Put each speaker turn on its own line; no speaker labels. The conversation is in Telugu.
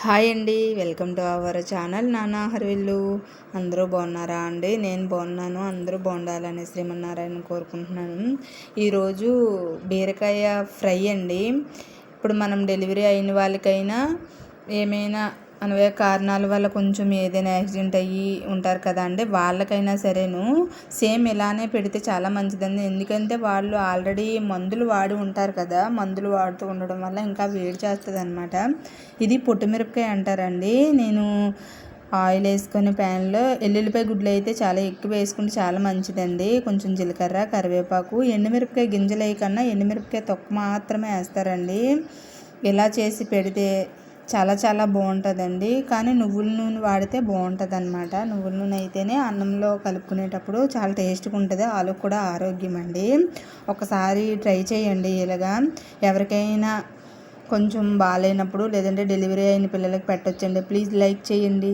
హాయ్ అండి, వెల్కమ్ టు అవర్ ఛానల్ నానా హర్విల్లు. అందరూ బాగున్నారా అండి? నేను బాగున్నాను. అందరూ బాగుండాలని శ్రీమన్నారాయణ కోరుకుంటున్నాను. ఈరోజు బీరకాయ ఫ్రై అండి. ఇప్పుడు మనం డెలివరీ అయిన వాళ్ళకైనా ఏమైనా అనవే కారణాల వల్ల కొంచెం ఏదైనా యాక్సిడెంట్ అయ్యి ఉంటారు కదా అండి, వాళ్ళకైనా సరేను సేమ్ ఇలానే పెడితే చాలా మంచిదండి. ఎందుకంటే వాళ్ళు ఆల్రెడీ మందులు వాడి ఉంటారు కదా, మందులు వాడుతూ ఉండడం వల్ల ఇంకా వేడి చేస్తుంది అనమాట. ఇది పొట్టుమిరపకాయ అంటారండి. నేను ఆయిల్ వేసుకొని ప్యాన్లో ఎల్లుల్లిపాయ గుడ్లు అయితే చాలా ఎక్కువ వేసుకుంటే చాలా మంచిదండి. కొంచెం జీలకర్ర, కరివేపాకు, ఎండుమిరపకాయ గింజలు వేయకన్నా ఎండుమిరపకాయ తొక్క మాత్రమే వేస్తారండి. ఇలా చేసి పెడితే చాలా చాలా బాగుంటుందండి. కానీ నువ్వుల నూనె వాడితే బాగుంటుంది అనమాట. నువ్వుల నూనె అయితేనే అన్నంలో కలుపుకునేటప్పుడు చాలా టేస్ట్గా ఉంటుంది. ఆలు కూడా ఆరోగ్యం అండి. ఒకసారి ట్రై చేయండి. ఇలాగా ఎవరికైనా కొంచెం బాగాలేనప్పుడు లేదంటే డెలివరీ అయిన పిల్లలకి పెట్టొచ్చండి. ప్లీజ్ లైక్ చేయండి.